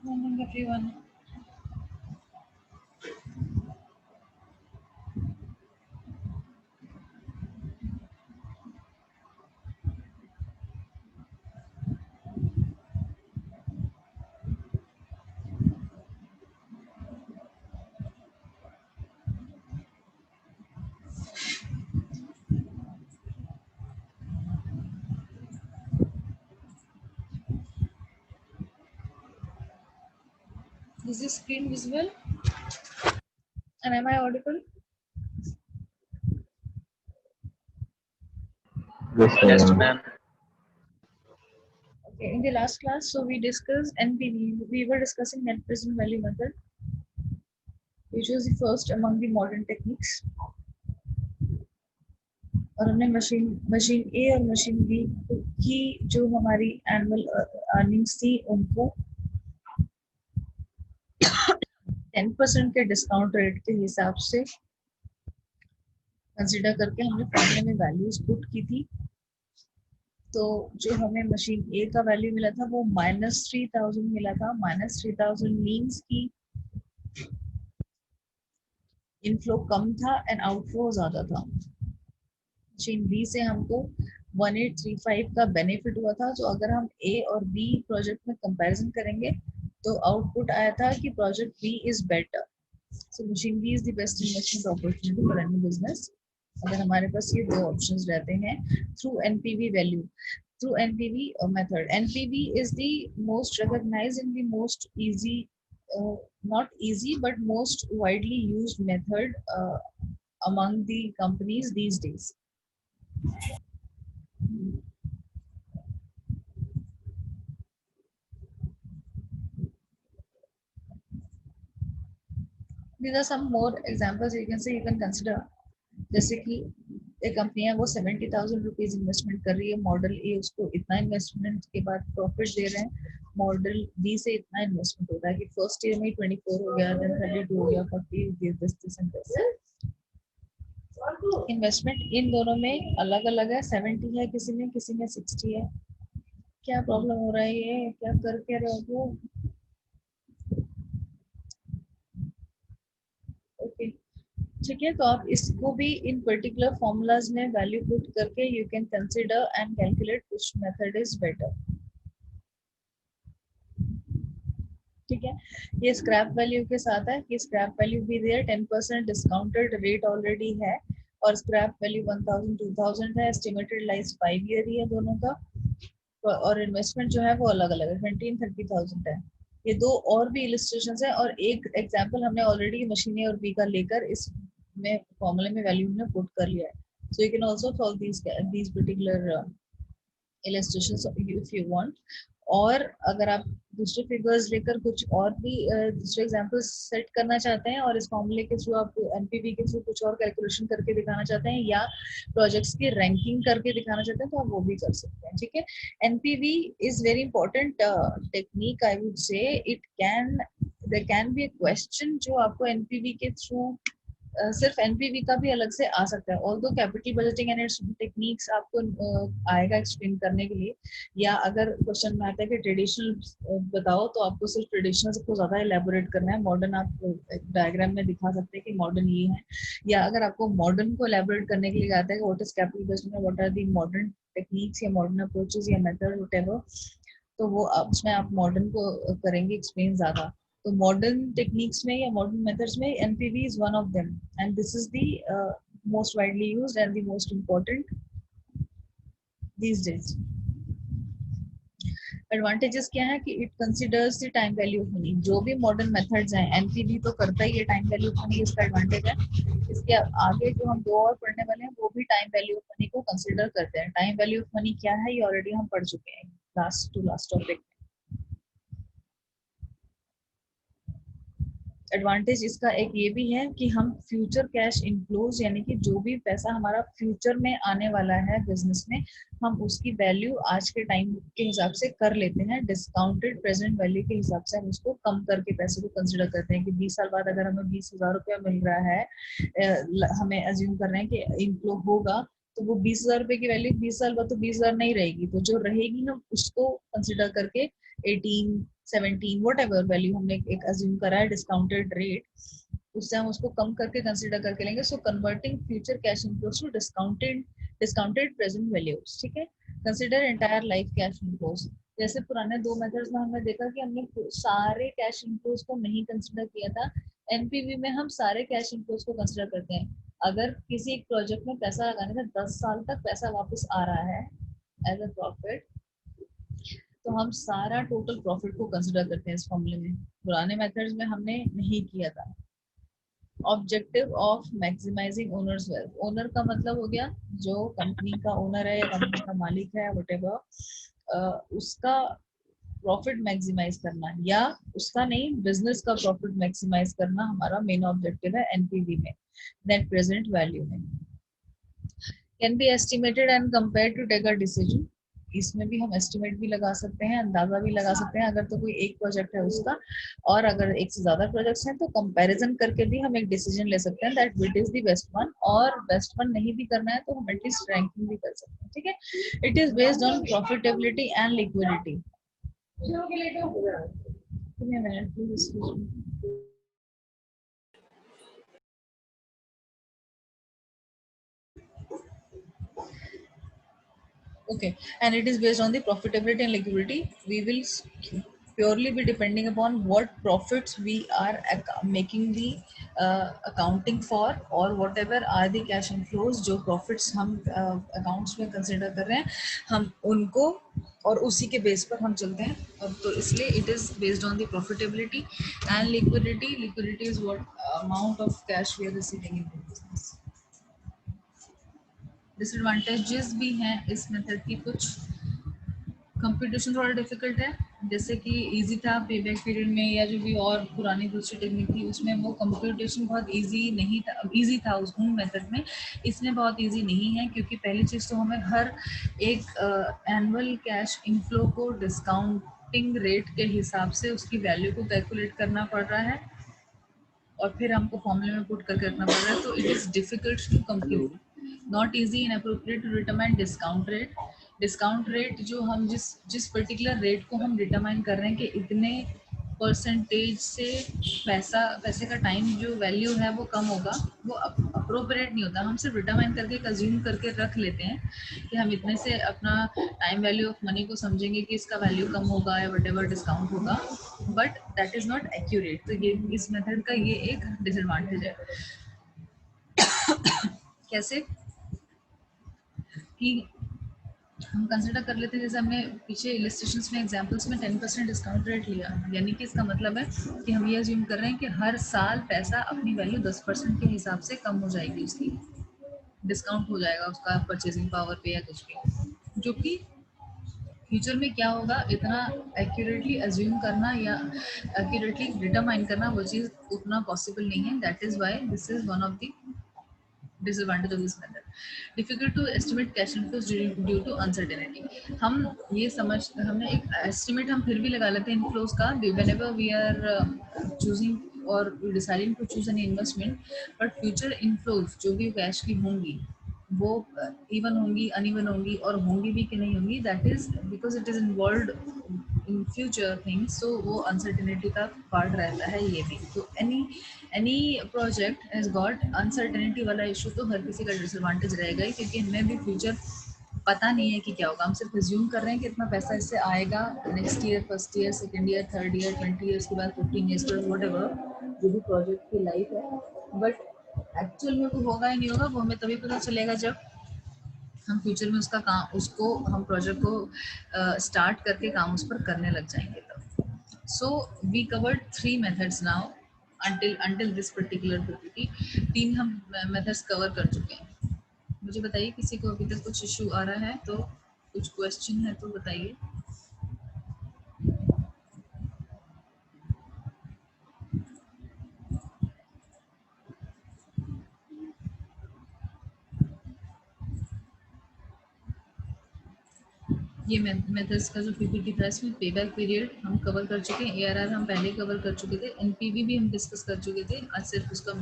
Morning, everyone. Is this screen visible? And am I audible? Yes, ma'am. Okay. In the last class, so we discussed NPV. We were discussing net present value method, which was the first among the modern techniques. और हमने machine ए और machine B की जो हमारी annual earnings थी उनको 10% के discount rate के हिसाब से कंसिडर करके हमने फॉर्मूले में वैल्यूज पुट की थी। तो जो हमें मशीन ए का वैल्यू मिला था वो -3000 मिला था। -3000 मीन्स की इनफ्लो कम था एंड आउटफ्लो ज्यादा था। मशीन बी से हमको 1835 का बेनिफिट हुआ था। जो अगर हम ए और बी प्रोजेक्ट में कंपैरिजन करेंगे तो आउटपुट आया था कि project B is better. So machine B is the best investment opportunity for any business अगर हमारे पास ये दो ऑप्शंस रहते हैं through NPV value through NPV method. NPV is the most recognized and the most easy, not easy, but most widely used method among the companies these days. These are some more examples you can say, you can consider. जैसे कि एक company है वो 70,000 rupees investment कर रही है, model ए उसको इतना इन्वेस्टमेंट के बाद प्रॉफिट दे रहे हैं, मॉडल बी से इतना इन्वेस्टमेंट होता है कि फर्स्ट ईयर में 24 हो गया, देन 32 हो गया, 40 दिस एंड दिस। इन्वेस्टमेंट इन दोनों में अलग अलग है, 70 है किसी में 60 है। क्या प्रॉब्लम हो रहा है, ये क्या कर के रहे हो? ओके ठीक है, तो आप इसको भी इन पर्टिकुलर फॉर्मूलाज में वैल्यू पुट करके you can consider and calculate which method is better. ठीक है, ये स्क्रैप वैल्यू के साथ है कि स्क्रैप वैल्यू भी देयर 10% डिस्काउंटेड रेट ऑलरेडी है और स्क्रैप वैल्यू 1000 2000 है। एस्टिमेटेड लाइफ 5 ईयर ही है दोनों का और इन्वेस्टमेंट जो है वो अलग अलग है, 20 30,000 है। ये दो और भी इलिस्ट्रेशंस है और एक एग्जांपल हमने ऑलरेडी मशीन ए और बी का लेकर इस में फॉर्मूले में वैल्यू में पुट कर लिया है। So you can also solve these particular illustrations if you want। और अगर आप दूसरे फिगर्स लेकर कुछ और भी दूसरे एग्जांपल्स सेट करना चाहते हैं और इस फॉर्मूले के थ्रू आप एनपीवी के थ्रू कुछ और कैलकुलेशन करके दिखाना चाहते हैं या प्रोजेक्ट्स की रैंकिंग करके दिखाना चाहते हैं तो आप वो भी कर सकते हैं। ठीक है, NPV is very important technique I would say. It can there can be a question जो आपको एनपीवी के थ्रू सिर्फ एनपीवी का भी अलग से आ सकता है। Although capital budgeting and it's techniques आपको आएगा एक्सप्लेन करने के लिए, या अगर क्वेश्चन में आता है कि ट्रेडिशनल बताओ तो आपको सिर्फ ट्रेडिशनल को ज्यादा एलेबोरेट करना है। मॉडर्न आप डायग्राम में दिखा सकते हैं कि मॉडर्न ये है, या अगर आपको मॉडर्न को एलेबोरेट करने के लिए आता है कि what is capital budgeting, what are the modern techniques या मॉडर्न अप्रोचेस या मेथड व्हाटएवर, तो वो उसमें आप मॉडर्न को करेंगे एक्सप्लेन ज्यादा। तो मॉडर्न टेक्निक्स में या मॉडर्न मेथड्स में NPV is one of them and this is the most widely used and the most important these days. Advantages क्या है कि it considers the time value of money. जो भी मॉडर्न मेथड्स हैं NPV तो करता ही है टाइम वैल्यू ऑफ मनी, इसका एडवांटेज है। इसके आगे जो हम दो और पढ़ने वाले हैं वो भी टाइम वैल्यू ऑफ मनी को कंसीडर करते हैं। टाइम वैल्यू ऑफ मनी क्या है ये ऑलरेडी हम पढ़ चुके हैं लास्ट टॉपिक। एडवांटेज इसका एक ये भी है कि हम फ्यूचर कैश इनफ्लोज यानी कि जो भी पैसा हमारा फ्यूचर में आने वाला है बिजनेस में, हम उसकी वैल्यू आज के टाइम के हिसाब से कर लेते हैं। डिस्काउंटेड प्रेजेंट वैल्यू के हिसाब से हम उसको कम करके पैसे को कंसिडर करते हैं कि 20 साल बाद अगर हमें 20,000 रुपया मिल रहा है, हमें अज्यूम कर रहे हैं कि इनफ्लो होगा, तो वो 20,000 रुपए की वैल्यू 20 साल बाद तो 20,000 नहीं रहेगी, तो जो रहेगी हम उसको कंसिडर करके 18 17 वट एवर वैल्यू हमने एक अज्यूम करा है डिस्काउंटेड रेट, उससे हम उसको कम करके कंसिडर करके लेंगे. So converting future cash inflows to discounted present values. ठीक है. Consider entire life cash inflows. जैसे पुराने दो मेथड्स में हमने देखा कि हमने सारे कैश इनफ्लोज को नहीं कंसिडर किया था. एनपीवी में हम सारे कैश इनफ्लोज को कंसिडर करते हैं. अगर किसी एक प्रोजेक्ट में पैसा लगाने से 10 साल तक पैसा वापस आ रहा है एज अ प्रॉफिट, तो हम सारा टोटल प्रॉफिट को कंसिडर करते हैं इस फॉर्मूले में. पुराने मेथड्स में हमने नहीं किया था. Objective of maximizing owners wealth. Owner का मतलब हो गया जो कंपनी का ओनर है या कंपनी का मालिक है व्हाटएवर, उसका प्रॉफिट मैक्सिमाइज करना, या उसका नहीं, बिजनेस का प्रॉफिट मैक्सिमाइज करना हमारा मेन ऑब्जेक्टिव है एनपीवी में, नेट प्रेजेंट वैल्यू में. Can be estimated and compare to take a decision. इसमें भी हम एस्टिमेट भी लगा सकते हैं, अंदाजा भी लगा सकते हैं अगर तो कोई एक प्रोजेक्ट है उसका, और अगर एक से ज्यादा प्रोजेक्ट्स हैं तो कंपैरिजन करके भी हम एक डिसीजन ले सकते हैं that which is the best one. और बेस्ट वन नहीं भी करना है तो हम एटलीस्ट रैंकिंग भी कर सकते हैं. ठीक है. It is based on profitability and liquidity. Give me a minute, please. Excuse me. Okay, and it is based on the profitability and liquidity. We will purely be depending upon what profits we are making the accounting for, or whatever are the cash inflows जो profits हम accounts में consider कर रहे हैं, हम उनको और उसी के बेस पर हम चलते हैं. और तो इसलिए it is based on the profitability and liquidity. Liquidity is what amount of cash we are receiving in the business. Disadvantages भी हैं इस मेथड की कुछ. कंप्यूटेशन थोड़ा डिफिकल्ट है. जैसे कि इजी था पे बैक पीरियड में या जो भी और पुरानी दूसरी टेक्निक थी उसमें वो कंप्यूटेशन बहुत इजी नहीं था. इजी था उस मेथड में, इसमें बहुत इजी नहीं है, क्योंकि पहली चीज़ तो हमें हर एक एनुअल कैश इनफ्लो को डिस्काउंटिंग रेट के हिसाब से उसकी वैल्यू को कैलकुलेट करना पड़ रहा है और फिर हमको फॉर्मूले में पुट करके रखना पड़ रहा है. तो it is difficult to compute, not easy inappropriate to determine discount rate. Discount rate जो हम जिस पर्टिकुलर रेट को हम डिटरमाइन कर रहे हैं कि इतने परसेंटेज से पैसे का टाइम जो वैल्यू है वो कम होगा, वो अप्रोप्रिएट नहीं होता. हम सिर्फ डिटरमाइन करके कंज्यूम करके रख लेते हैं कि हम इतने से अपना टाइम वैल्यू ऑफ मनी को समझेंगे कि इसका वैल्यू कम होगा या वट एवर डिस्काउंट होगा, but that is not accurate. तो ये इस मेथड का ये एक डिसएडवांटेज है. कैसे कि हम कंसिडर कर लेते हैं, जैसे हमने पीछे इलस्ट्रेशंस में एग्जांपल्स में 10% डिस्काउंट रेट लिया, यानी कि इसका मतलब है कि हम ये अज्यूम कर रहे हैं कि हर साल पैसा अपनी वैल्यू 10% के हिसाब से कम हो जाएगी, उसकी डिस्काउंट हो जाएगा उसका परचेजिंग पावर पे या कुछ भी. जो कि फ्यूचर में क्या होगा इतना एक्यूरेटली अज्यूम करना या एक्यूरेटली डिटरमाइन करना वो चीज़ उतना पॉसिबल नहीं है. That is why this is one of the disadvantage of this method. Difficult to estimate cash inflows due to uncertainty. हम ये हमने एक estimate हम फिर भी लगा लेते हैं inflows का whenever we are choosing or deciding to choose an investment, but future inflows जो भी cash की होंगी वो इवन होंगी, अनइवन होंगी और होंगी भी कि नहीं होंगी, that is because it is involved in future things. So वो अनसर्टेनिटी का पार्ट रहता है ये भी. तो any project has got uncertainty वाला इशू, तो हर किसी का डिसएडवांटेज रहेगा ही, क्योंकि हमें भी फ्यूचर पता नहीं है कि क्या होगा. हम सिर्फ एज्यूम कर रहे हैं कि इतना पैसा इससे आएगा next year, first year, second year, third year, 20 years के बाद, 15 ईयर्स के बाद, वट एवर जो भी प्रोजेक्ट की लाइफ है. बट एक्चुअल में वो होगा ही नहीं होगा, वो हमें तभी पता चलेगा जब हम फ्यूचर में उसका काम उसको हम प्रोजेक्ट को स्टार्ट करके काम उस पर करने लग जाएंगे तब. So we covered 3 methods now until this particular PPT. 3 हम मेथड्स कवर कर चुके हैं. मुझे बताइए किसी को अभी तक कुछ इशू आ रहा है तो, कुछ क्वेश्चन है तो बताइए. ये मेथड्स का जो पीपीटी था इसमें पे बैक पीरियड हम कवर कर चुके हैं, एआरआर हम पहले कवर कर चुके थे, एनपीवी भी हम डिस्कस कर चुके थे. आज सिर्फ उसका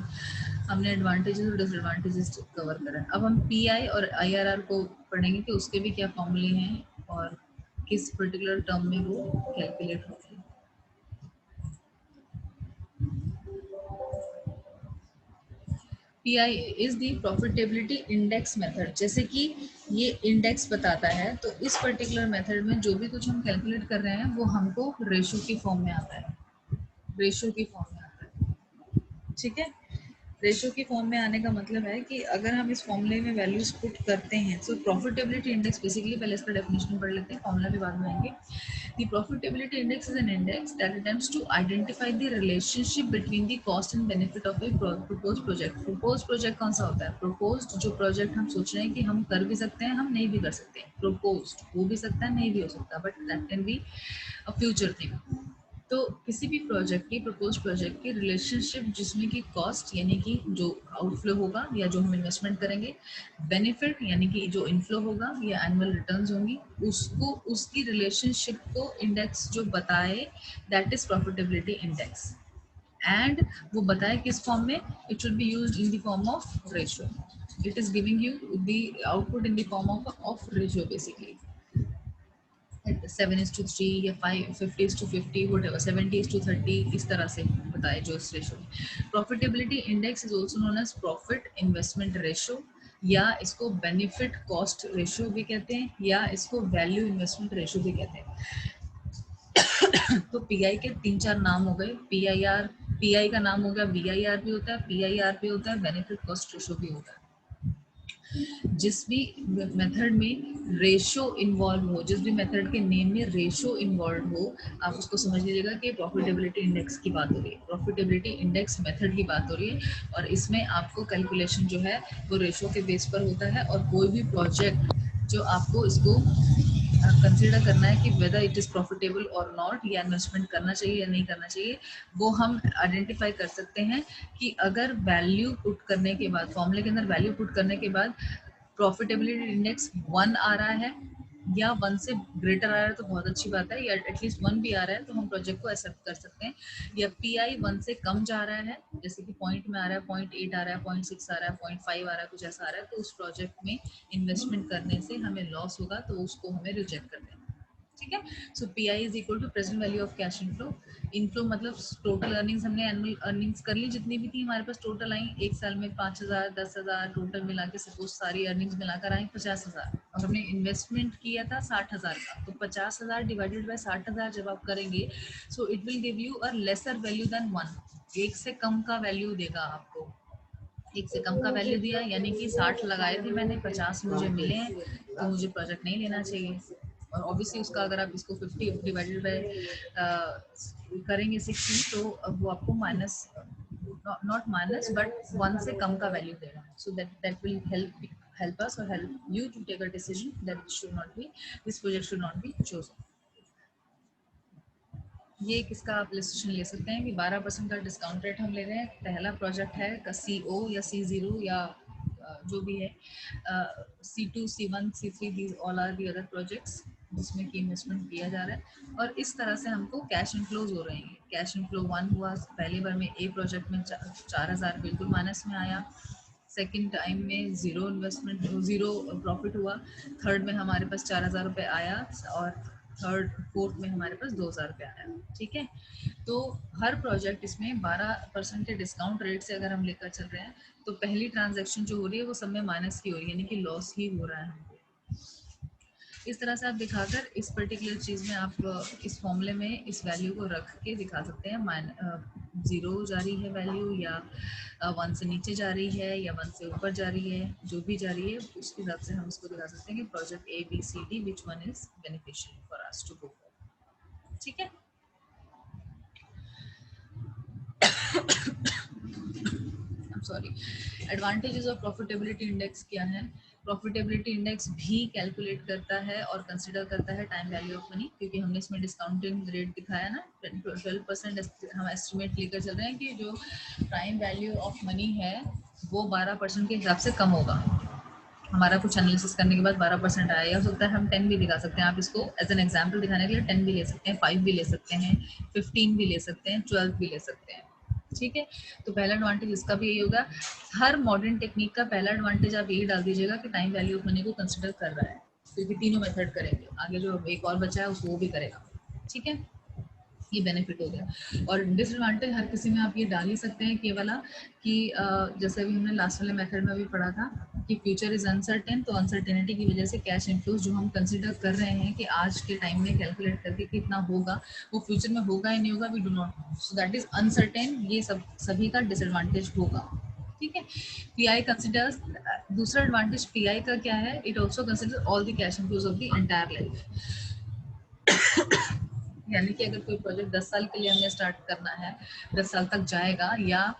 हमने एडवांटेजेस और डिसएडवांटेजेस कवर करा. अब हम पीआई और आईआरआर को पढ़ेंगे कि उसके भी क्या फॉर्मूले हैं और किस पर्टिकुलर टर्म में वो कैलकुलेट होते हैं. PI is the profitability index method. जैसे कि ये इंडेक्स बताता है, तो इस पर्टिकुलर मेथड में जो भी कुछ हम कैलकुलेट कर रहे हैं वो हमको रेशो की फॉर्म में आता है, रेशो की फॉर्म में आता है। ठीक है, रेशो की फॉर्म में आने का मतलब है कि अगर हम इस फॉर्मूले में वैल्यूज पुट करते हैं, तो प्रॉफिटेबिलिटी इंडेक्स बेसिकली, पहले इसका डेफिनेशन पढ़ लेते हैं, फॉर्मूला भी बाद में आएंगे। The profitability index is an index that attempts to identify the relationship between the cost and benefit of a proposed project. Proposed project कौन सा होता है? Proposed जो project हम सोच रहे हैं कि हम कर भी सकते हैं, हम नहीं भी कर सकते हैं। Proposed हो भी सकता है, नहीं भी हो सकता, but that can be a future thing. तो किसी भी प्रोजेक्ट की, प्रपोज प्रोजेक्ट की रिलेशनशिप जिसमें कि कॉस्ट यानी कि जो आउटफ्लो होगा या जो हम इन्वेस्टमेंट करेंगे, बेनिफिट यानी कि जो इनफ्लो होगा या एनुअल रिटर्न्स होंगी, उसको, उसकी रिलेशनशिप को इंडेक्स जो बताए, that is profitability index. And वो बताए किस फॉर्म में? It should be used in the form of ratio. It is giving you the output in the form of ratio basically. 7:3 या 50:50, whatever, 70:30, इस तरह से बताए जो इस रेशो में। Profitability index is also known as profit investment ratio, या इसको बेनिफिट कॉस्ट रेशो भी कहते हैं, या इसको वैल्यू इन्वेस्टमेंट रेशो भी कहते हैं। तो पीआई के 3-4 नाम हो गए। पीआईआर, पीआई का नाम हो गया, बीआईआर भी होता है, पीआईआर भी होता है, बेनिफिट कॉस्ट रेशो भी होता है। जिस भी मेथड में रेशो इन्वॉल्व हो, जिस भी मेथड के नेम में रेशो इन्वॉल्व हो, आप उसको समझ लीजिएगा कि प्रॉफिटेबिलिटी इंडेक्स की बात हो रही है, प्रॉफिटेबिलिटी इंडेक्स मेथड की बात हो रही है। और इसमें आपको कैलकुलेशन जो है वो रेशो के बेस पर होता है, और कोई भी प्रोजेक्ट जो आपको इसको कंसिडर करना है कि वेदर इट इज़ प्रॉफिटेबल और नॉट, या इन्वेस्टमेंट करना चाहिए या नहीं करना चाहिए, वो हम आइडेंटिफाई कर सकते हैं कि अगर वैल्यू पुट करने के बाद, फॉर्मूले के अंदर वैल्यू पुट करने के बाद प्रॉफिटेबिलिटी इंडेक्स 1 आ रहा है या 1 से ग्रेटर आ रहा है तो बहुत अच्छी बात है, या एटलीस्ट 1 भी आ रहा है तो हम प्रोजेक्ट को एक्सेप्ट कर सकते हैं। या पीआई 1 से कम जा रहा है, जैसे कि पॉइंट में आ रहा है, 0.8 आ रहा है, 0.6 आ रहा है, 0.5 आ रहा है, कुछ ऐसा आ रहा है, तो उस प्रोजेक्ट में इन्वेस्टमेंट करने से हमें लॉस होगा, तो उसको हमें रिजेक्ट कर देना। ठीक है, so P I is equal to present value of cash inflow. Inflow मतलब टोटल अर्निंग्स, हमने एनुअल अर्निंग्स कर ली जितनी भी थी हमारे पास, टोटल आई एक साल में 5,000, 10,000, टोटल मिला के सपोज सारी अर्निंग्स मिलाकर आई 50,000, और हमने इन्वेस्टमेंट किया था 60,000 का। तो 50,000 डिवाइडेड बाय 60,000 जब आप करेंगे, so it will give you a lesser value than 1। एक से कम का वैल्यू देगा आपको, एक से कम का वैल्यू दिया, यानी कि 60 लगाए थे मैंने, 50 मुझे मिले हैं, तो मुझे प्रोजेक्ट नहीं लेना चाहिए। और ऑब्वियसली उसका अगर आप इसको 50 डिवाइडेड बाय करेंगे 60, तो अब वो आपको माइनस, नॉट माइनस बट 1 से कम का वैल्यू देगा। So that will help us or help you to take a decision that it should not be, this project should not be chosen. ये किसका आप इलस्ट्रेशन ले सकते हैं कि 12% का डिस्काउंट रेट हम ले रहे हैं, पहला प्रोजेक्ट है का CO या C0 या जो भी है, C2, C1, C3, these all are the other projects जिसमें कि इन्वेस्टमेंट किया जा रहा है। और इस तरह से हमको कैश इनफ्लोज हो रहे हैं। कैश इनफ्लो 1 हुआ पहली बार में, ए प्रोजेक्ट में 4,000 बिल्कुल माइनस में आया, सेकेंड टाइम में जीरो इन्वेस्टमेंट, जीरो प्रॉफिट हुआ, थर्ड में हमारे पास 4,000 रुपये आया, और थर्ड फोर्थ में हमारे पास 2,000 रुपये आया। ठीक है, तो हर प्रोजेक्ट इसमें 12% के डिस्काउंट रेट से अगर हम लेकर चल रहे हैं, तो पहली ट्रांजैक्शन जो हो रही है वो सब में माइनस की हो रही है, यानी कि लॉस ही हो रहा है हमको। इस तरह से आप दिखाकर इस पर्टिकुलर चीज़ में आप इस फॉर्मूले में इस वैल्यू को रख के दिखा सकते हैं, 0 जा रही है वैल्यू, या 1 से नीचे जा रही है, या 1 से ऊपर जा रही है, जो भी जा रही है उसके हिसाब से हम इसको दिखा सकते हैं कि project ABCD which one is beneficial for us to go. ठीक है, sorry. Advantages of profitability index क्या है? प्रॉफिटेबिलिटी इंडेक्स भी कैलकुलेट करता है और कंसिडर करता है टाइम वैल्यू ऑफ मनी, क्योंकि हमने इसमें डिस्काउंटिंग रेट दिखाया ना, 12% हम एस्टिमेट लेकर चल रहे हैं कि जो टाइम वैल्यू ऑफ मनी है वो 12% के हिसाब से कम होगा। हमारा कुछ एनालिसिस करने के बाद 12% आया, या हो सकता है हम 10 भी दिखा सकते हैं। आप इसको एज एन एग्जाम्पल दिखाने के लिए 10 भी ले सकते हैं, 5 भी ले सकते हैं, 15 भी ले सकते हैं, 12 भी ले सकते हैं। ठीक है, तो पहला एडवांटेज इसका भी यही होगा। हर मॉडर्न टेक्निक का पहला एडवांटेज आप यही डाल दीजिएगा कि टाइम वैल्यू ऑफ मनी को कंसिडर कर रहा है, क्योंकि तीनों मेथड करेंगे, आगे जो एक और बचा है उसको वो भी करेगा। ठीक है, ये बेनिफिट हो गया। और डिसएडवांटेज हर किसी में आप ये डाल ही सकते हैं कि वाला कि जैसे अभी हमने लास्ट वाले मेथड में भी पढ़ा था कि फ्यूचर इज अनसर्टेन, तो अनसर्टेनिटी की वजह से कैश इनफ्लोज जो हम कंसिडर कर रहे हैं कि आज के टाइम में कैलकुलेट करके कितना होगा, वो फ्यूचर में होगा या नहीं होगा, we do not know, so that is uncertain. ये सभी का डिसएडवांटेज होगा, ठीक है। पीआई कंसिडर्स, दूसरा एडवांटेज पीआई का क्या है, it also consider all the cash inflows of the entire life. यानी कि अगर कोई प्रोजेक्ट 10 साल के लिए हमने स्टार्ट करना है, 10 साल तक जाएगा, या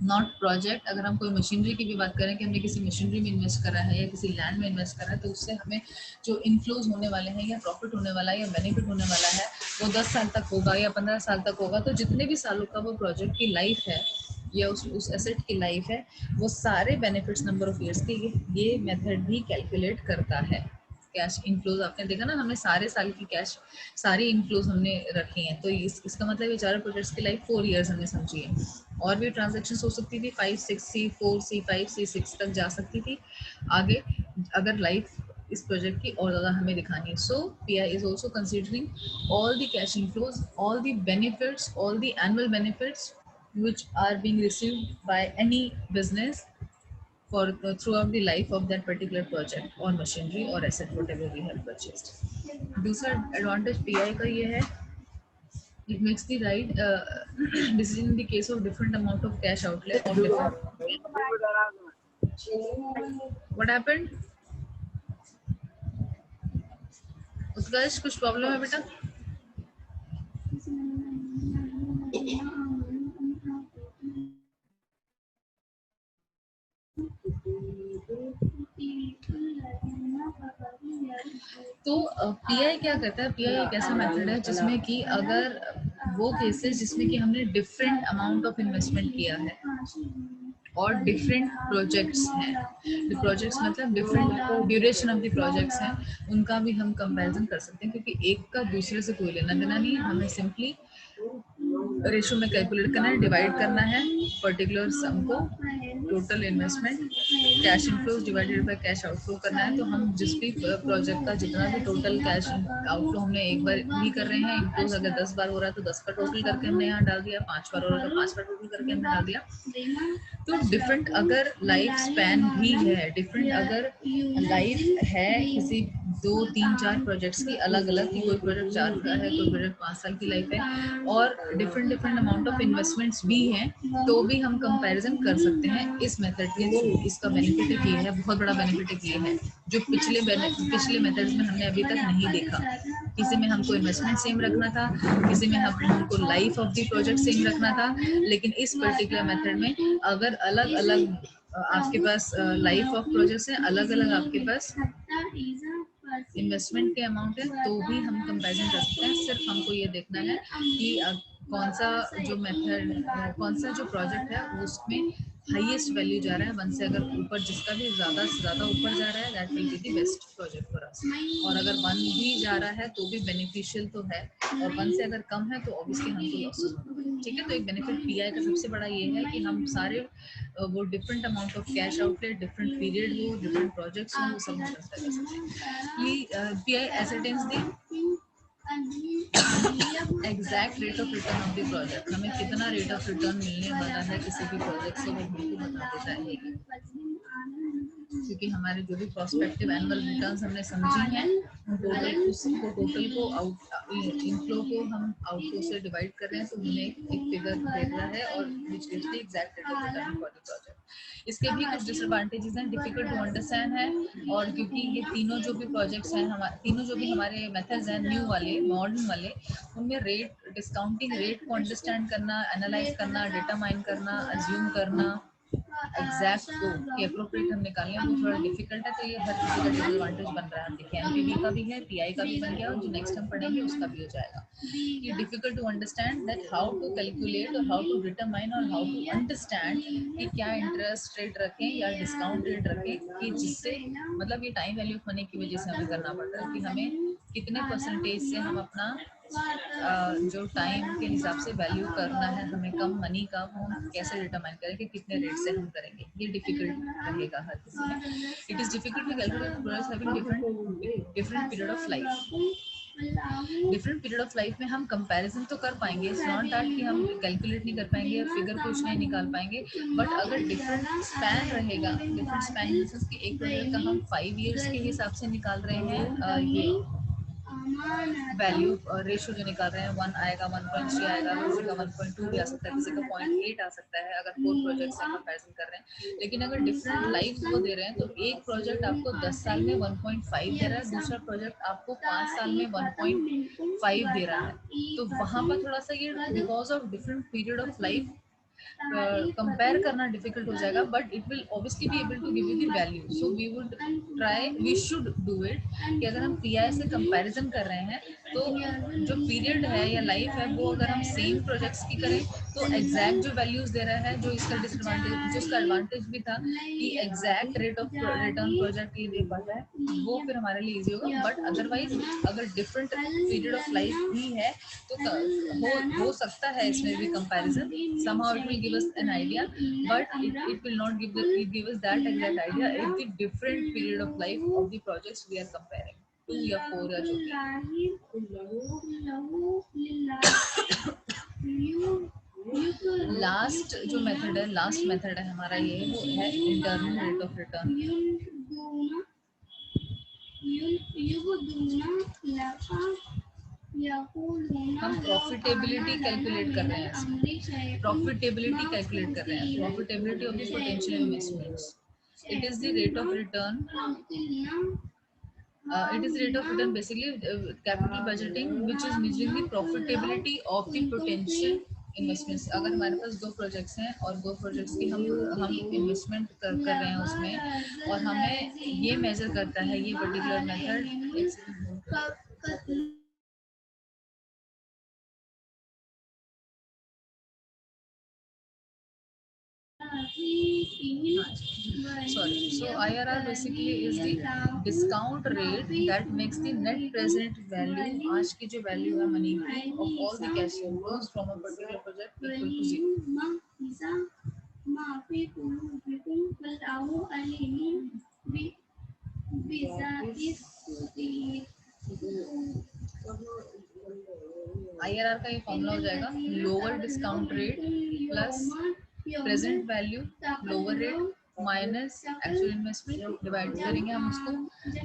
नॉट प्रोजेक्ट, अगर हम कोई मशीनरी की भी बात करें कि हमने किसी मशीनरी में इन्वेस्ट करा है या किसी लैंड में इन्वेस्ट करा है, तो उससे हमें जो इनफ्लोज होने वाले हैं या प्रॉफिट होने वाला है या बेनिफिट होने वाला है वो 10 साल तक होगा या 15 साल तक होगा। तो जितने भी सालों का वो प्रोजेक्ट की लाइफ है या उस एसेट की लाइफ है, वो सारे बेनिफिट्स नंबर ऑफ ईयर्स के ये मेथड भी कैलकुलेट करता है। कैश इनफ्लोज आपने देखा ना, हमने सारे साल की कैश सारी इनफ्लोज हमने रखी हैं, तो इसका मतलब ये चारों प्रोजेक्ट्स की लाइफ 4 ईयर्स हमने समझी है। और भी ट्रांजेक्शन हो सकती थी, 5, 6, C4, C5, C6 तक जा सकती थी आगे, अगर लाइफ इस प्रोजेक्ट की और ज़्यादा हमें दिखानी है। So PI is also considering all the cash inflows, all the benefits, all the annual benefits which are being received by any business for throughout the life of that particular project or machinery or asset whatever we have purchased. दूसरा advantage PI का ये है, it makes the right decision in the case of different amount of cash outlay of different. What happened? उत्कर्ष कुछ problem है बेटा? तो pi क्या करता है, पीआई एक ऐसा मेथड है जिसमें कि अगर वो केसेस जिसमें कि हमने डिफरेंट अमाउंट ऑफ इन्वेस्टमेंट किया है और डिफरेंट प्रोजेक्ट्स हैं, प्रोजेक्ट्स मतलब different duration of the projects हैं, उनका भी हम कंपैरिजन कर सकते हैं, क्योंकि एक का दूसरे से कोई लेना देना नहीं है। हमें सिंपली रेशो में कैलकुलेट करना है, डिवाइड करना है पर्टिकुलर सम को, total investment cash inflow divided by cash outflow करना है। तो हम जिस भी प्रोजेक्ट का जितना भी टोटल कैश आउटफ्लो हमने एक बार भी कर रहे हैं, इनफ्लोज अगर 10 बार हो रहा है तो 10 का टोटल करके हमने यहाँ डाल दिया, 5 बार हो रहा है तो 5 का टोटल करके हमने डाल दिया। तो डिफरेंट अगर लाइफ स्पैन भी है, डिफरेंट अगर लाइफ है किसी 2, 3, 4 प्रोजेक्ट्स की अलग अलग, की कोई प्रोजेक्ट 4 का है, कोई प्रोजेक्ट 5 साल की लाइफ है, और डिफरेंट अमाउंट ऑफ इन्वेस्टमेंट्स भी हैं, तो भी हम कंपैरिजन कर सकते हैं इस मेथड के थ्रू। इसका बेनिफिट एक ये है, बहुत बड़ा बेनिफिट एक ये है, जो पिछले मेथड्स में हमने अभी तक नहीं देखा। किसी में हमको इन्वेस्टमेंट सेम रखना था, किसी में हमको life of the project same रखना था, लेकिन इस पर्टिकुलर मेथड में अगर अलग अलग आपके पास लाइफ ऑफ प्रोजेक्ट्स है, अलग अलग आपके पास इन्वेस्टमेंट के अमाउंट है, तो भी हम कंपैरिजन कर सकते हैं। सिर्फ हमको ये देखना है कि कौन सा जो मेथड, कौन सा जो प्रोजेक्ट है उसमें हाईएस्ट वैल्यू जा रहा है 1 से, अगर ऊपर जिसका भी ज़्यादा से ज़्यादा ऊपर जा रहा है, that will be the best project for us. और अगर 1 भी जा रहा है तो भी बेनिफिशियल तो है, और 1 से अगर कम है तो ऑब्वियसली हमको लॉसेस होगा, ठीक है। तो एक बेनिफिट पीआई का सबसे बड़ा ये है कि हम सारे वो different amount of cash outlay, different period हो, डिफरेंट प्रोजेक्ट्स हो, वो सब हम कंसिडर कर सकते हैं। ये PI ascertains the exact rate of return of the project, हमें कितना रेट ऑफ रिटर्न मिलने वाला है किसी भी प्रोजेक्ट से, वो हमको बता देता है, क्योंकि हमारे जो भी प्रोस्पेक्टिव एनुअल रिटर्न्स हमने समझी हैं, टोटल को इनफ्लो को हम आउटफ्लो से डिवाइड कर रहे हैं, तो हमें एक फिगर दे रहा है, और which gives the exact rate of return for the project. इसके भी कुछ डिसएडवांटेजेस हैं, डिफिकल्ट टू अंडरस्टैंड है, और क्योंकि ये तीनों जो भी प्रोजेक्ट्स हैं, हमारे तीनों जो भी हमारे मेथड्स हैं, न्यू वाले मॉडर्न वाले, उनमें रेट डिस्काउंटिंग रेट को अंडरस्टैंड करना, एनालाइज करना, डेटा माइन करना, अज्यूम करना, एग्जैक्ट को कि अप्रोप्रिएट हम निकालें, वो थोड़ा डिफिकल्ट है। तो ये हर किसी का डिसएडवांटेज बन रहा है, देखिए एमपीवी का भी है, पीआई का भी बन गया, और जो नेक्स्ट हम पढ़ेंगे उसका भी हो जाएगा। ये difficult to understand that how to calculate और हाउ टू डिटरमाइन और हाउ टू अंडरस्टैंड कि क्या इंटरेस्ट रेट रखें या डिस्काउंट रेट रखें, कि जिससे मतलब ये टाइम वैल्यू होने की वजह से हमें करना पड़ रहा है कि हमें कितने परसेंटेज से हम अपना जो टाइम के हिसाब से वैल्यू करना है, हमें कम मनी का, वो हम कैसे डिटरमाइन करें कि कितने रेट से हम करेंगे, ये डिफिकल्ट रहेगा हर किसी में। It is difficult to calculate products having different period of life. Different period of life में हम कंपैरिजन तो कर पाएंगे, इट्स नॉट दैट कि हम कैलकुलेट नहीं कर पाएंगे, फिगर कुछ नहीं निकाल पाएंगे, बट अगर डिफरेंट स्पैन रहेगा, डिफरेंट स्पैन कि एक प्रोजेक्ट का हम 5 इयर्स के हिसाब से निकाल रहे हैं, ये वैल्यू रेशियो जो निकाल रहे हैं, 1 आएगा, 1.3 आएगा, किसी का 1.2 भी आ सकता है, किसी का 0.8 आ सकता है, अगर 4 प्रोजेक्ट से कंपैरिजन कर रहे हैं। लेकिन अगर डिफरेंट लाइफ वो दे रहे हैं, तो एक प्रोजेक्ट आपको 10 साल में 1.5 दे रहा है, दूसरा प्रोजेक्ट आपको 5 साल में 1.5 दे रहा है, तो वहां पर थोड़ा सा ये because of different period of life compare करना डिफिकल्ट हो जाएगा, but it will obviously be able to give you the value. So we would try, we should do it कि अगर हम पीआई से कंपैरिजन कर रहे हैं, तो जो पीरियड है या लाइफ है, वो अगर हम सेम प्रोजेक्ट्स की करें, तो एग्जैक्ट जो वैल्यूज दे रहा है, जो इसका डिसएडवांटेज, जो इसका एडवांटेज भी था कि exact rate of return project ये दे पाता है, वो फिर हमारे लिए इजी होगा। बट अदरवाइज अगर डिफरेंट पीरियड ऑफ लाइफ भी है, तो हो सकता है इसमें भी comparison, somehow it will give us an idea, but it will not give us that exact idea if the different period of life of the projects we are comparing, 2 या 4 या जो लास्ट जो मेथड है, last method है हमारा, ये वो है इंटरनल रेट ऑफ रिटर्न। हम प्रॉफिटेबिलिटी कैलकुलेट कर रहे हैं, प्रॉफिटेबिलिटी कैलकुलेट कर रहे हैं, profitability of the potential investments. It is the rate of return, it is rate of return basically, capital budgeting which is measuring the profitability of the potential investments. अगर हमारे पास 2 projects हैं और 2 projects की हम investment कर रहे हैं उसमें, और हमें ये मेजर करता है ये particular method, sorry, so IRR basically is the discount rate that makes the net present value, आज की जो वैल्यू है मनी की, of all the cash inflows from a particular project equal to 0। IRR का ये फॉर्मूला हो जाएगा lower discount rate plus present value lower rate minus actual investment, divide करेंगे हम उसको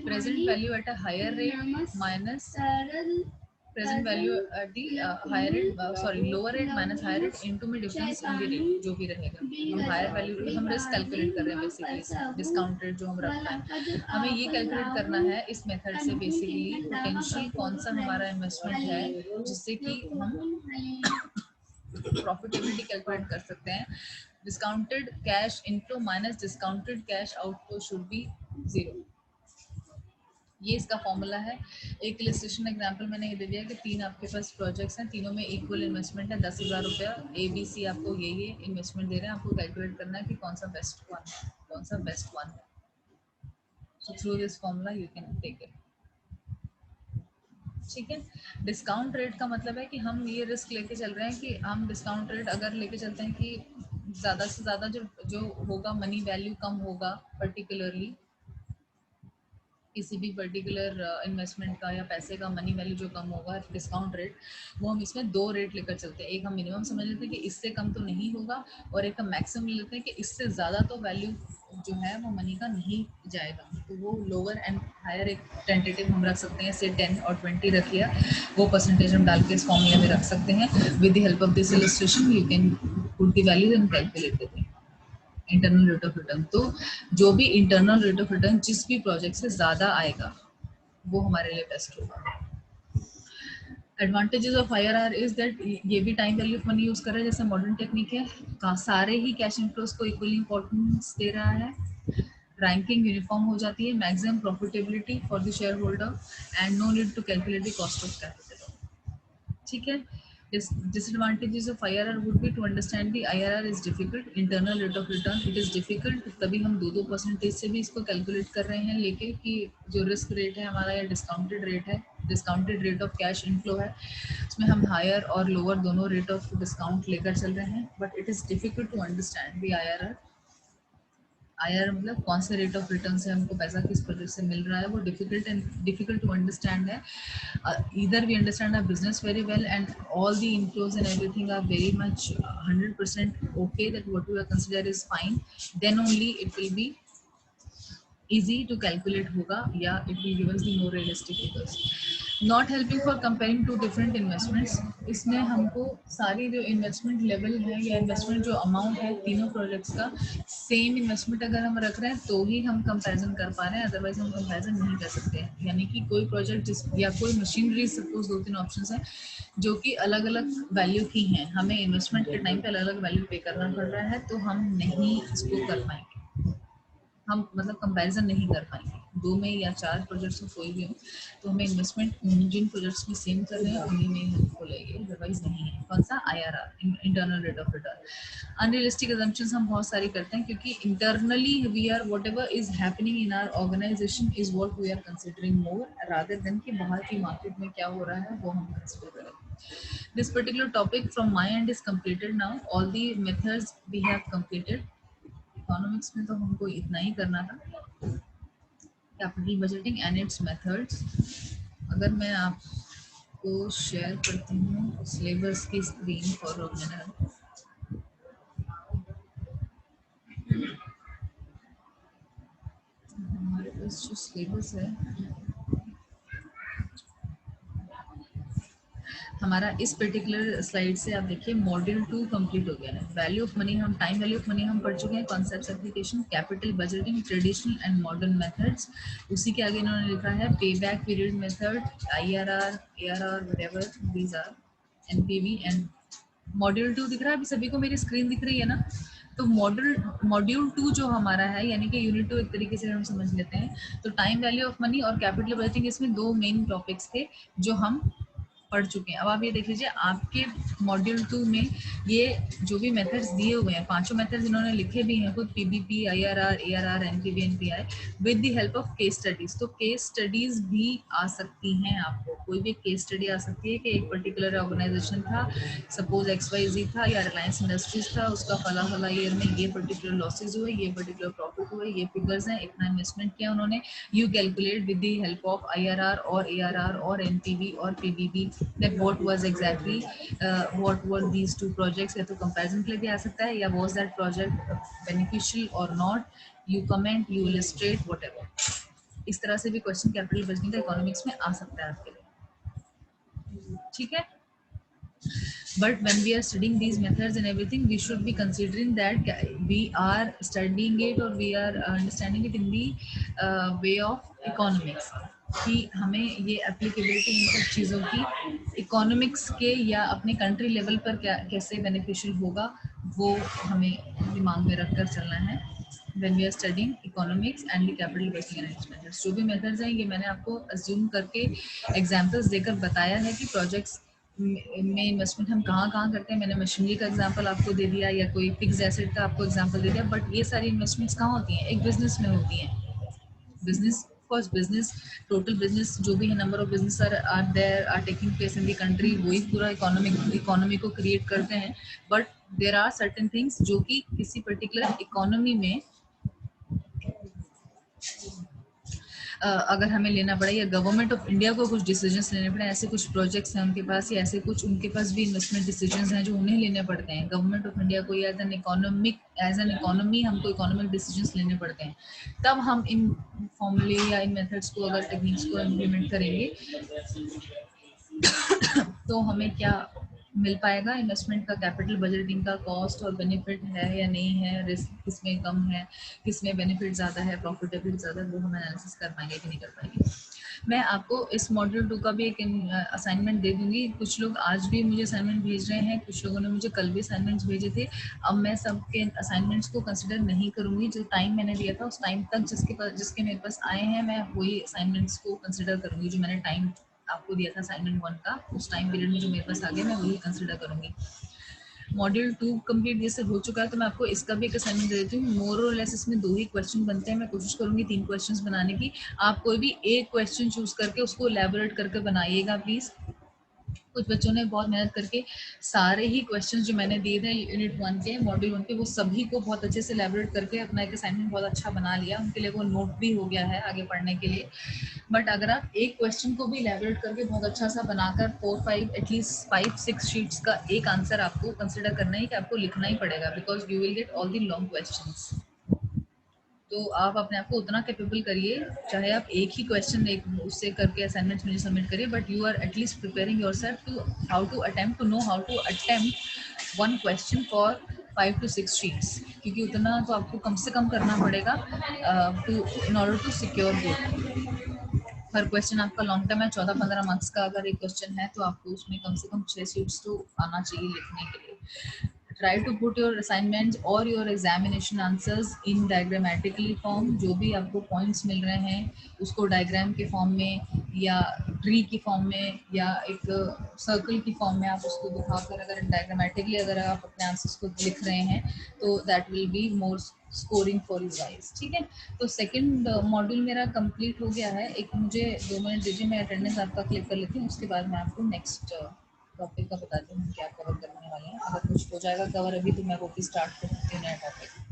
present value at a higher rate minus present value at the higher rate, sorry lower rate minus higher rate into में difference in the rate जो भी रहेगा। हम higher value, हम risk calculate कर रहे हैं बेसिकली, डिस्काउंट रेट जो हम रखते हैं, हमें ये कैलकुलेट करना है इस मेथड से बेसिकली पोटेंशियल कौन सा हमारा इन्वेस्टमेंट है जिससे कि हम प्रॉफिटेबिलिटी कैलकुलेट कर सकते हैं। Discounted cash inflow minus discounted cash outflow should be 0। ये इसका फॉर्मूला है। एक इलस्ट्रेशन एग्जांपल मैंने ये दे दिया कि 3 आपके पास प्रोजेक्ट्स हैं, तीनों में इक्वल इन्वेस्टमेंट है 10,000 रुपया, ABC आपको ये इन्वेस्टमेंट दे रहे हैं, आपको कैलकुलेट करना है कि कौन सा बेस्ट वन है। So through this formula you can take it. ठीक है, डिस्काउंट रेट का मतलब है कि हम ये रिस्क लेके चल रहे हैं कि हम डिस्काउंट रेट अगर लेके चलते हैं कि ज़्यादा से ज़्यादा जो होगा मनी वैल्यू कम होगा, पर्टिकुलरली किसी भी पर्टिकुलर इन्वेस्टमेंट का या पैसे का मनी वैल्यू जो कम होगा, डिस्काउंट रेट, वो हम इसमें 2 रेट लेकर चलते हैं। एक हम मिनिमम समझ लेते हैं कि इससे कम तो नहीं होगा, और एक हम मैक्सिमम लेते हैं कि इससे ज़्यादा तो वैल्यू जो है वो मनी का नहीं जाएगा। तो वो लोअर एंड हायर एक टेंटेटिव हम रख सकते हैं, से 10 और 20 रखिए, वो परसेंटेज हम डाल के इस फॉर्मूले में रख सकते हैं। With the help of this illustration you can put the values and calculate it. Internal rate of return, तो जो भी इंटरनल रेट ऑफ रिटर्न जिस भी प्रोजेक्ट से ज़्यादा आएगा वो हमारे लिए बेस्ट होगा। Advantages of IRR is that ये भी time value of money use कर रहा है, जैसे मॉडर्न टेक्निक है, सारे ही कैश इनफ्लोज को इक्वली इंपॉर्टेंस दे रहा है, रैंकिंग यूनिफॉर्म हो जाती है, maximum profitability for the shareholder and no need to calculate the cost of capital. ठीक है, disadvantages of IRR would be to understand the IRR is difficult, internal rate of return it is difficult, तभी हम 2% से भी इसको calculate कर रहे हैं, लेके कि जो रिस्क रेट है हमारा या डिस्काउंटेड रेट है, discounted rate of cash inflow है, उसमें हम हायर और लोअर दोनों रेट ऑफ डिस्काउंट लेकर चल रहे हैं, but it is difficult to understand the IRR। IRR मतलब कौन से रेट ऑफ रिटर्न से हमको पैसा किस प्रोजेक्ट से मिल रहा है, वो डिफिकल्ट टू अंडरस्टैंड है. Either we understand our business very well and all the inflows and everything are very much 100% okay, that what we are consider is fine, then only it will be easy to calculate होगा, या it will give us the more realistic figures. Not helping for comparing two different investments. इसमें हमको सारी जो investment level है या investment जो amount है तीनों प्रोजेक्ट्स का सेम इन्वेस्टमेंट अगर हम रख रहे हैं तो ही हम कंपैरिजन कर पा रहे हैं, अदरवाइज हम कंपैरिजन नहीं कर सकते हैं. यानी कि कोई प्रोजेक्ट जिस या कोई मशीनरी, सपोज 2-3 ऑप्शंस हैं जो कि अलग अलग वैल्यू की हैं, हमें इन्वेस्टमेंट के टाइम पे अलग अलग वैल्यू पे करना पड़ रहा है, तो हम नहीं इसको कर पाएंगे, हम मतलब कंपैरिजन नहीं कर पाएंगे. 2 में या 4 प्रोजेक्ट्स में कोई भी हो, तो हमें इन्वेस्टमेंट जिन प्रोजेक्ट्स में सेम कर रहे हैं उन्हीं में हमको लगेगी, अदरवाइज नहीं है. कौन सा? IRR, internal rate of return. Unrealistic assumptions हम बहुत सारी करते हैं, क्योंकि internally we are whatever is happening in our organization is what we are considering more, rather than कि बाहर की मार्केट में क्या हो रहा है वो हम कंसिडर करें. This particular topic from my end is completed now. All the methods we have completed. Economics में तो हमको इतना ही करना था, capital budgeting and it's methods. अगर मैं आपको शेयर करती हूँ सिलेबस की स्क्रीन फॉर अ मिनट, हमारे पास जो सिलेबस है हमारा, इस पर्टिकुलर स्लाइड से आप देखिए मॉड्यूल 2 कंप्लीट हो गया है. वैल्यू ऑफ मनी हम, टाइम वैल्यू ऑफ मनी हम पढ़ चुके हैं, concepts application, capital budgeting, traditional and modern methods. उसी के आगे इन्होंने लिखा है payback period method, IRR, ARR, whatever these are, NPV and module 2 दिख रहा है अभी सभी को, मेरी स्क्रीन दिख रही है ना? तो मॉड्यूल 2 जो हमारा है, यानी कि यूनिट 2 एक तरीके से हम समझ लेते हैं, तो टाइम वैल्यू ऑफ मनी और कैपिटल बजटिंग, इसमें 2 मेन टॉपिक्स थे जो हम पढ़ चुके हैं. अब आप ये देख लीजिए आपके मॉड्यूल 2 में ये जो भी मेथड्स दिए हुए हैं, पांचों मेथड्स इन्होंने लिखे भी हैं खुद, PBP, IRR, ARR, NPV, NPI, with the help of case studies. तो केस स्टडीज भी आ सकती हैं, आपको कोई भी केस स्टडी आ सकती है कि एक पर्टिकुलर ऑर्गेनाइजेशन था, सपोज XYZ था या रिलायंस इंडस्ट्रीज था, उसका फला फला ईयर में ये पर्टिकुलर लॉसेज हुए, ये पर्टिकुलर प्रॉफिट हुए, ये फिगर्स हैं, इतना इन्वेस्टमेंट किया उन्होंने. You calculate with the help of IRR or ARR or NPV or PBB that what was exactly what were these two projects. या तो comparison के लिए भी आ सकता है, या was that project beneficial or not, you comment, you illustrate, whatever. इस तरह से भी क्वेश्चन कैपिटल बजटिंग का इकोनॉमिक्स में आ सकता है आपके लिए. ठीक है. But when we are studying these methods and everything, we should be considering that we are studying it or we are understanding it in the way of economics, कि हमें ये एप्लीकेबिलिटी इन सब चीज़ों की इकोनॉमिक्स के या अपने कंट्री लेवल पर क्या कैसे बेनिफिशियल होगा, वो हमें दिमाग में रखकर चलना है when we are studying economics and the capital budgeting and its methods. जो भी मेथड्स हैं ये मैंने आपको अज्यूम करके एग्जाम्पल्स देकर बताया है कि प्रोजेक्ट्स में इन्वेस्टमेंट हम कहाँ कहाँ करते हैं. मैंने मशीनरी का एग्जांपल आपको दे दिया या कोई फिक्स एसेट का आपको एग्जांपल दे दिया, बट ये सारी इन्वेस्टमेंट्स कहाँ होती हैं? एक बिजनेस में होती हैं. Business, first business, total business जो भी है, number of business are there are taking place in the country, वही पूरा इकोनॉमी को क्रिएट करते हैं. But there are certain things जो कि किसी पर्टिकुलर इकोनॉमी में अगर हमें लेना पड़े या गवर्नमेंट ऑफ इंडिया को कुछ डिसीजंस लेने पड़े, ऐसे कुछ प्रोजेक्ट्स हैं उनके पास या ऐसे कुछ उनके पास भी इन्वेस्टमेंट डिसीजंस हैं जो उन्हें लेने पड़ते हैं. गवर्नमेंट ऑफ इंडिया को एज एन इकोनॉमी हमको इकोनॉमिक डिसीजंस लेने पड़ते हैं. तब हम इन फॉर्मूले या इन मेथड्स को, अगर टेक्निक्स को इम्प्लीमेंट करेंगे तो हमें क्या मिल पाएगा? इन्वेस्टमेंट का, कैपिटल बजटिंग का कॉस्ट और बेनिफिट है या नहीं है, रिस्क किसमें कम है, किसमें बेनिफिट ज़्यादा है, प्रॉफिटेबिलिटी ज़्यादा है, वो हम एनालिसिस कर पाएंगे कि नहीं कर पाएंगे. मैं आपको इस मॉड्यूल 2 का भी एक असाइनमेंट दे दूंगी. कुछ लोग आज भी मुझे असाइनमेंट भेज रहे हैं, कुछ लोगों ने मुझे कल भी असाइनमेंट्स भेजे थे. अब मैं सबके असाइनमेंट्स को कंसिडर नहीं करूंगी. जो टाइम मैंने दिया था उस टाइम तक जिसके मेरे पास आए हैं, मैं वही असाइनमेंट्स को कंसिडर करूंगी. जो मैंने टाइम आपको दिया था असाइनमेंट 1 का, उस टाइम पीरियड में जो मेरे पास आ गया मैं वही कंसिडर करूंगी. मॉड्यूल 2 कंप्लीट जैसे हो चुका है, तो मैं आपको इसका भी एक असाइनमेंट दे देती हूँ. मोर और लेस इसमें 2 ही क्वेश्चन बनते हैं. मैं कोशिश करूंगी 3 क्वेश्चंस बनाने की. आप कोई भी एक क्वेश्चन चूज करके उसको एलैबोरेट करके बनाइएगा प्लीज. कुछ बच्चों ने बहुत मेहनत करके सारे ही क्वेश्चंस जो मैंने दिए थे यूनिट 1 के मॉड्यूल 1 के, वो सभी को बहुत अच्छे से एलैबोरेट करके अपना एक असाइनमेंट बहुत अच्छा बना लिया, उनके लिए वो नोट भी हो गया है आगे पढ़ने के लिए। बट अगर आप एक क्वेश्चन को भी एलैबोरेट करके बहुत अच्छा सा बनाकर 4-5 एटलीस्ट 5-6 शीट्स का एक आंसर आपको कंसिडर करना है कि आपको लिखना ही पड़ेगा, because you will get all the long questions. तो आप अपने आप को उतना कैपेबल करिए, चाहे आप एक ही क्वेश्चन एक उससे करके असाइनमेंट्स मुझे सबमिट करिए, but you are atleast preparing yourself to how to attempt, to know how to attempt one question for 5 to 6 sheets, क्योंकि उतना तो आपको कम से कम करना पड़ेगा to in order to secure good. हर क्वेश्चन आपका लॉन्ग टर्म है, 14-15 मार्क्स का अगर एक क्वेश्चन है तो आपको उसमें कम से कम 6 शीट्स तो आना चाहिए लिखने के लिए। Try to put your assignments और your examination answers in diagrammatically form. जो भी आपको पॉइंट्स मिल रहे हैं उसको डायग्राम के फॉर्म में या ट्री की फॉर्म में या एक सर्कल की फॉर्म में आप उसको दिखाकर अगर डायग्रामेटिकली अगर आप अपने आंसर्स को लिख रहे हैं तो that will be more scoring for you guys. ठीक है, तो सेकंड मॉड्यूल मेरा कंप्लीट हो गया है। एक मुझे 2 मिनट दीजिए, मैं अटेंडेंस आपका क्लिक कर लेती हूँ, उसके बाद मैं आपको नेक्स्ट टॉपिक का बताती हूँ क्या कवर करने वाले हैं। अगर कुछ हो जाएगा कवर अभी तो मैं वो भी स्टार्ट कर सकती हूँ नया टॉपिक।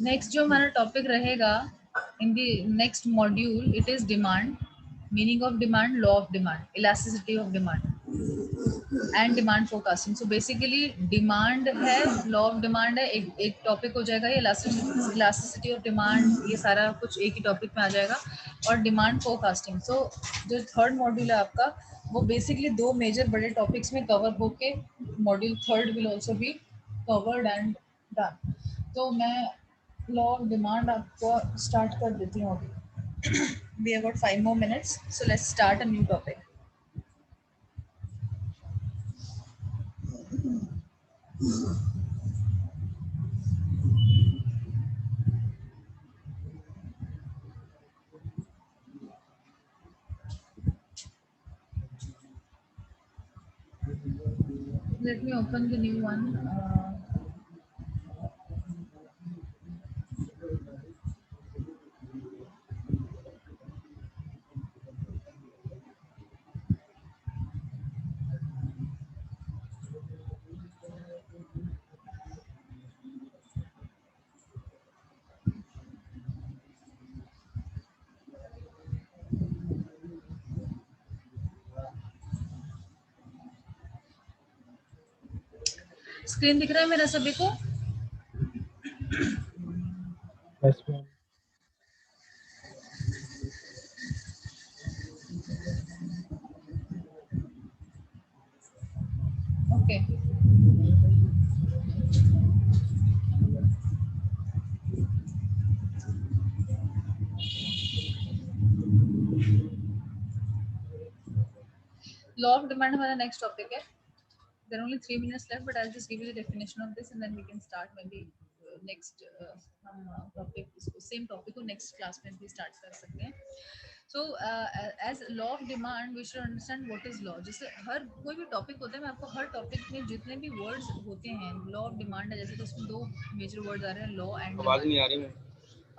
नेक्स्ट जो हमारा टॉपिक रहेगा in the next module, it is demand, meaning of demand, law of demand, elasticity of demand and demand forecasting. So basically demand है, लॉ ऑफ डिमांड है, एक टॉपिक हो जाएगा ये, इलास्टिसिटी ऑफ डिमांड, ये सारा कुछ एक ही टॉपिक में आ जाएगा, और डिमांड फोरकास्टिंग। सो जो थर्ड मॉड्यूल है आपका वो बेसिकली 2 मेजर बड़े टॉपिक्स में कवर होके module third will also be covered and done. तो मैं लॉ ऑफ डिमांड आपको स्टार्ट कर देती हूँ अभी। We have got 5 more minutes, so let's start a new topic. Let me open the new one. Screen दिख रहा है मेरा सभी को? Yes, ma'am. Okay, law of demand हमारा नेक्स्ट टॉपिक है. There are only 3 minutes left, but I'll just give you the definition of this, and then we can start maybe next topic. Same topic को next class में भी start कर सकते हैं. So as law of demand, we should understand what is law. जैसे हर कोई भी topic होता है, मैं आपको हर topic में जितने भी words होते हैं, law of demand है, जैसे तो उसमें 2 major words आ रहे हैं, law and आवाज demand. नहीं आ रही है,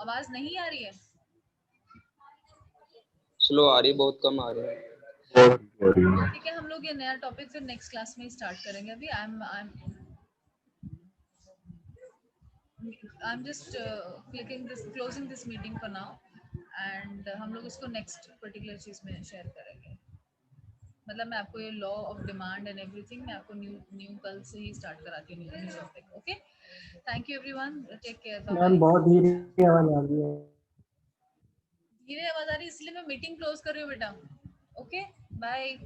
आवाज नहीं आ रही है. स्लो आ रही है, बहुत कम आ रही है. ठीक है, हम लोग ये नया टॉपिक फिर नेक्स्ट क्लास में स्टार्ट करेंगे. अभी I'm just closing this meeting for now, and हम लोग इसको नेक्स्ट पर्टिकुलर चीज में शेयर करेंगे. मतलब मैं आपको ये law of demand and everything मैं आपको न्यू कल से ही स्टार्ट कराती हूँ new topic. Okay, thank you everyone, take care, bye bye. Ma'am बहुत धीरे आवाज आ रही है. धीरे आवाज आ रही है इसलिए मैं मीटिंग क्लोज कर रही हूँ बेटा. Okay, bye.